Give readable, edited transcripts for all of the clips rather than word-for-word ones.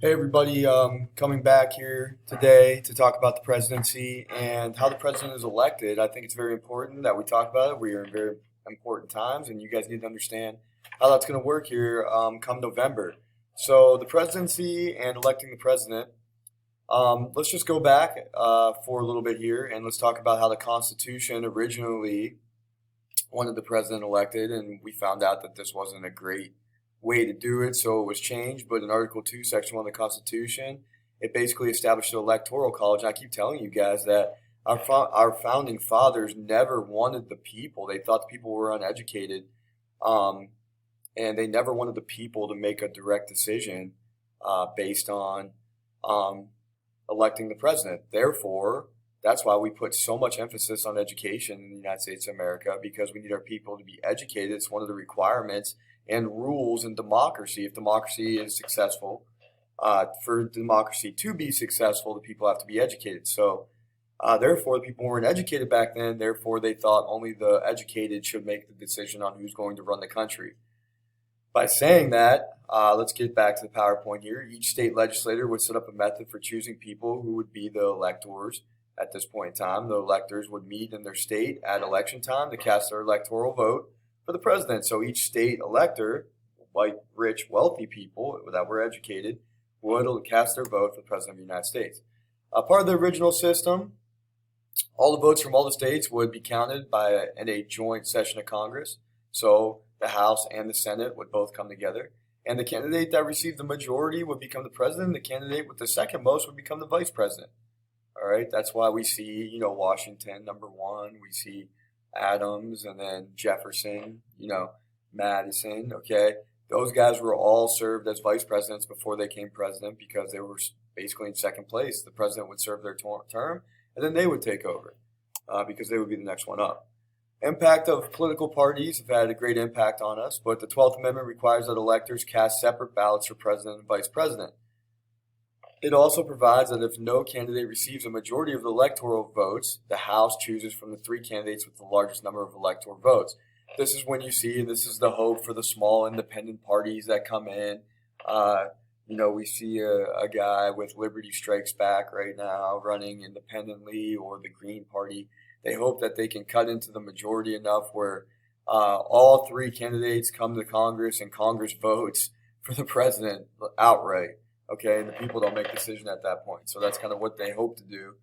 Hey everybody, coming back here today to talk about the presidency and how the president is elected. I think it's very important that we talk about it. We are in very important times, and you guys need to understand how that's going to work here come November. So the presidency and electing the president. Let's just go back for a little bit here, and let's talk about how the Constitution originally wanted the president elected, and we found out that this wasn't a great way to do it, so it was changed. But in Article 2, Section 1 of the Constitution, it basically established an electoral college. And I keep telling you guys that our founding fathers never wanted the people. They thought the people were uneducated, um, and they never wanted the people to make a direct decision based on um, electing the president. Therefore, that's why we put so much emphasis on education in the United States of America, because we need our people to be educated. It's one of the requirements and rules in democracy. If democracy is successful, for democracy to be successful, the people have to be educated. So, therefore, the people weren't educated back then. Therefore, they thought only the educated should make the decision on who's going to run the country. By saying that, let's get back to the PowerPoint here. Each state legislator would set up a method for choosing people who would be the electors at this point in time. The electors would meet in their state at election time to cast their electoral vote for the president. So each state elector, white, rich, wealthy people that were educated, would cast their vote for the president of the United States. Part of the original system, all the votes from all the states would be counted in a joint session of Congress. So the House and the Senate would both come together. And the candidate that received the majority would become the president. The candidate with the second most would become the vice president. All right, that's why we see, Washington number one. We see Adams, and then Jefferson, Madison. Okay, those guys were all served as vice presidents before they came president, because they were basically in second place. The president would serve their term, and then they would take over because they would be the next one up. Impact of political parties have had a great impact on us, but the 12th Amendment requires that electors cast separate ballots for president and vice president. It also provides that if no candidate receives a majority of the electoral votes, the House chooses from the three candidates with the largest number of electoral votes. This is when you see, and this is the hope for the small independent parties that come in. We see a guy with Liberty Strikes Back right now running independently, or the Green Party. They hope that they can cut into the majority enough where all three candidates come to Congress and Congress votes for the president outright. Okay, and the people don't make a decision at that point. So that's kind of what they hope to do.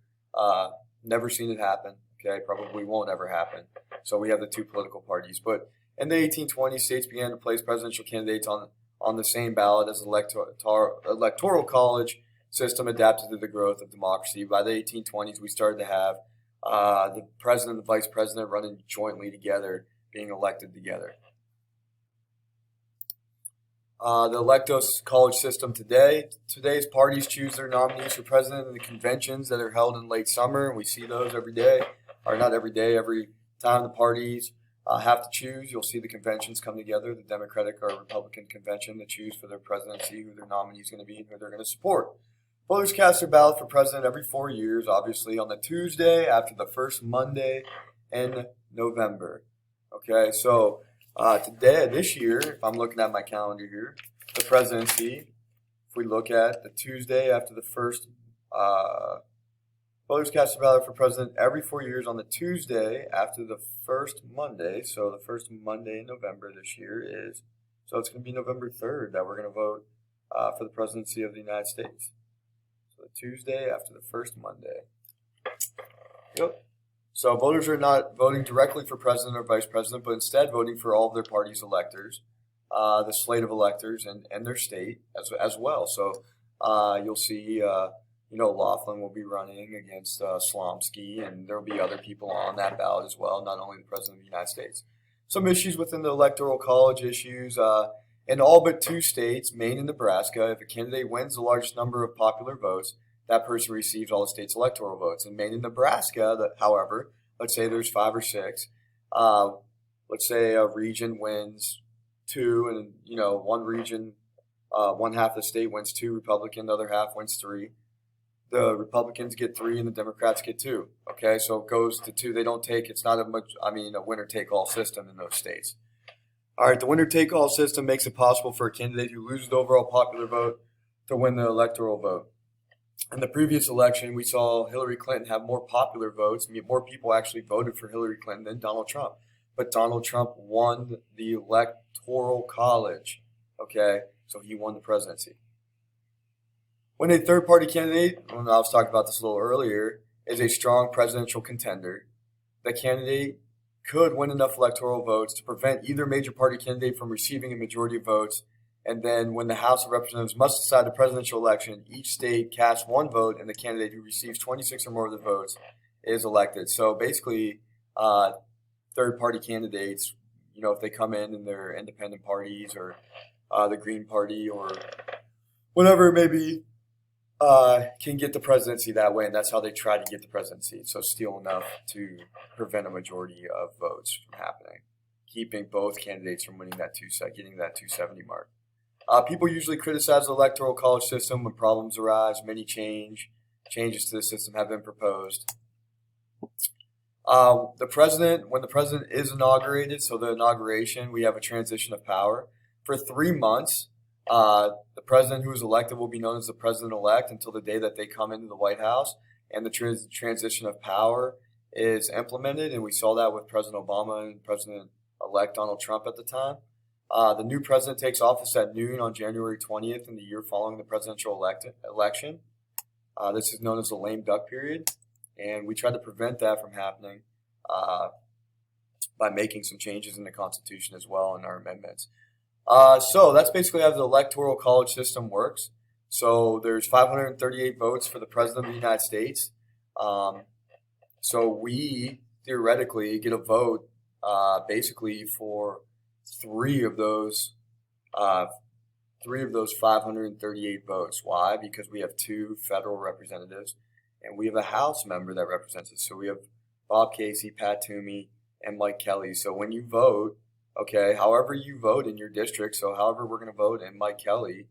Never seen it happen. Okay, probably won't ever happen. So we have the two political parties. But in the 1820s, states began to place presidential candidates on the same ballot as electoral college system adapted to the growth of democracy. By the 1820s, we started to have the president and the vice president running jointly together, being elected together. The Electo college system today's parties choose their nominees for president in the conventions that are held in late summer, and we see those every day, or not every day, every time the parties have to choose. You'll see the conventions come together, the Democratic or Republican convention, to choose for their presidency, who their nominee is going to be, and who they're going to support. Voters cast their ballot for president every 4 years, obviously on the Tuesday after the first Monday in November. Okay, so this year, if I'm looking at my calendar here, the presidency, if we look at the Tuesday after the first, voters cast a ballot for president every 4 years on the Tuesday after the first Monday. So the first Monday in November this year so it's going to be November 3rd that we're going to vote for the presidency of the United States. So the Tuesday after the first Monday. Yep. So voters are not voting directly for president or vice president, but instead voting for all of their party's electors, the slate of electors, and their state as well. So you'll see, Laughlin will be running against Slomsky, and there will be other people on that ballot as well, not only the president of the United States. Some issues within the Electoral College issues. In all but two states, Maine and Nebraska, if a candidate wins the largest number of popular votes, that person receives all the state's electoral votes. In Maine and Nebraska, however, let's say there's 5 or 6. Let's say a region wins 2, and one region, one half of the state wins 2 Republican, the other half wins 3. The Republicans get 3 and the Democrats get 2. Okay, so it goes to 2. They don't take. It's not a winner-take-all system in those states. All right, the winner-take-all system makes it possible for a candidate who loses the overall popular vote to win the electoral vote. In the previous election, we saw Hillary Clinton have more popular votes. More people actually voted for Hillary Clinton than Donald Trump. But Donald Trump won the Electoral College. Okay, so he won the presidency. When a third-party candidate, when I was talking about this a little earlier, is a strong presidential contender, the candidate could win enough electoral votes to prevent either major party candidate from receiving a majority of votes. And then when the House of Representatives must decide the presidential election, each state casts one vote, and the candidate who receives 26 or more of the votes is elected. So basically, third-party candidates, if they come in and they're independent parties or the Green Party or whatever it may be, can get the presidency that way, and that's how they try to get the presidency. So steal enough to prevent a majority of votes from happening, keeping both candidates from winning that getting that 270 mark. People usually criticize the electoral college system when problems arise. Many changes to the system have been proposed. When the president is inaugurated, so the inauguration, we have a transition of power. For 3 months, the president who is elected will be known as the president-elect until the day that they come into the White House and the transition of power is implemented. And we saw that with President Obama and President-elect Donald Trump at the time. The new president takes office at noon on January 20th in the year following the presidential election. This is known as the lame duck period, and we tried to prevent that from happening by making some changes in the Constitution as well in our amendments. So that's basically how the electoral college system works. So there's 538 votes for the president of the United States. So we theoretically get a vote basically for three of those 538 votes. Why? Because we have 2 federal representatives and we have a House member that represents us. So we have Bob Casey, Pat Toomey, and Mike Kelly. So when you vote, okay, however you vote in your district, so however we're going to vote in Mike Kelly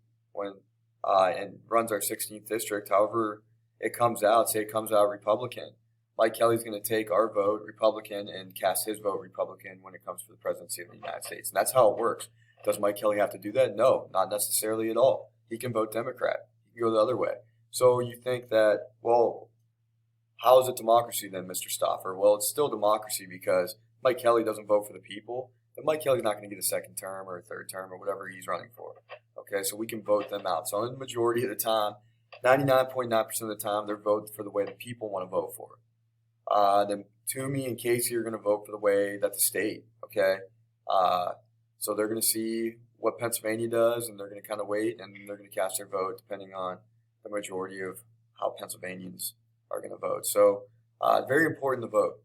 and runs our 16th district, however it comes out, say it comes out Republican, Mike Kelly's going to take our vote Republican and cast his vote Republican when it comes to the presidency of the United States. And that's how it works. Does Mike Kelly have to do that? No, not necessarily at all. He can vote Democrat. He can go the other way. So you think that, well, how is it democracy then, Mr. Stauffer? Well, it's still democracy because Mike Kelly doesn't vote for the people. But Mike Kelly's not going to get a second term or a third term or whatever he's running for. Okay, so we can vote them out. So in the majority of the time, 99.9% of the time, they're voting for the way the people want to vote for. Then Toomey and Casey are going to vote for the way that the state, okay? So they're going to see what Pennsylvania does, and they're going to kind of wait, and they're going to cast their vote depending on the majority of how Pennsylvanians are going to vote. So very important to vote.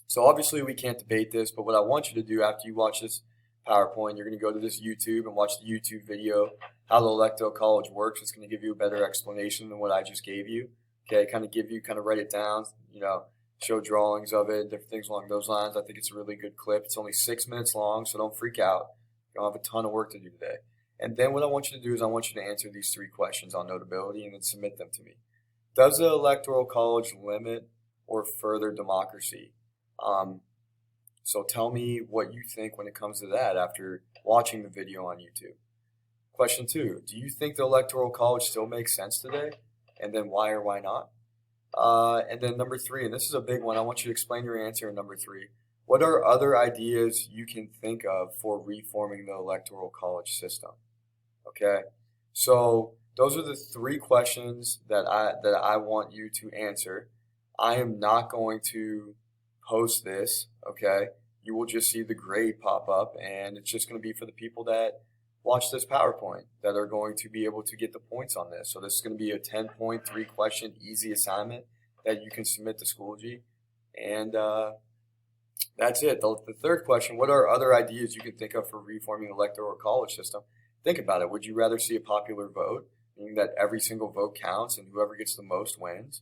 So obviously we can't debate this, but what I want you to do after you watch this PowerPoint, you're going to go to this YouTube and watch the YouTube video, how the Electoral College works. It's going to give you a better explanation than what I just gave you. Okay, kind of write it down, show drawings of it, different things along those lines. I think it's a really good clip. It's only 6 minutes long, so don't freak out. You don't have a ton of work to do today. And then what I want you to do is I want you to answer these 3 questions on notability and then submit them to me. Does the Electoral College limit or further democracy? So tell me what you think when it comes to that after watching the video on YouTube. Question 2, do you think the Electoral College still makes sense today? And then why or why not? And then number 3, and this is a big one, I want you to explain your answer in number 3. What are other ideas you can think of for reforming the Electoral College system? Okay, so those are the 3 questions that I want you to answer. I am not going to post this, okay? You will just see the grade pop up, and it's just going to be for the people that watch this PowerPoint that are going to be able to get the points on this. So this is going to be a 10.3 question easy assignment that you can submit to Schoology. And that's it. The third question, what are other ideas you can think of for reforming the Electoral College system? Think about it. Would you rather see a popular vote, meaning that every single vote counts and whoever gets the most wins?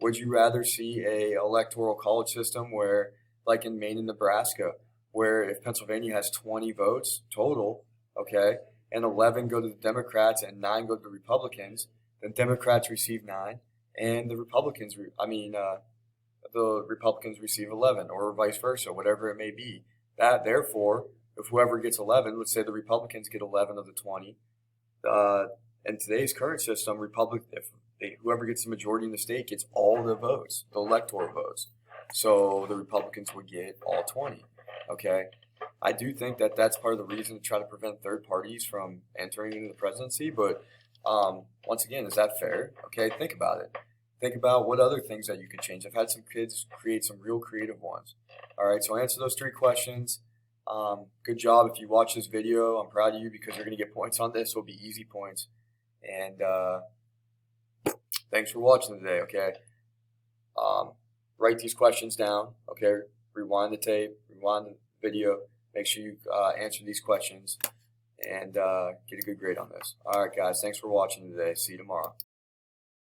Would you rather see a electoral college system where, like in Maine and Nebraska, where if Pennsylvania has 20 votes total, okay, and 11 go to the Democrats and 9 go to the Republicans, then Democrats receive 9 and the Republicans receive 11, or vice versa, whatever it may be. Therefore, if whoever gets 11, let's say the Republicans get 11 of the 20, in today's current system, whoever gets the majority in the state gets all the votes, the electoral votes. So the Republicans would get all 20. Okay. I do think that that's part of the reason to try to prevent third parties from entering into the presidency. But once again, is that fair? Okay, think about it. Think about what other things that you could change. I've had some kids create some real creative ones. All right, so answer those 3 questions. Good job. If you watch this video, I'm proud of you because you're going to get points on this. It'll be easy points. And thanks for watching today, okay? Write these questions down, okay? Rewind the tape, rewind the video. Make sure you answer these questions and get a good grade on this. All right, guys. Thanks for watching today. See you tomorrow.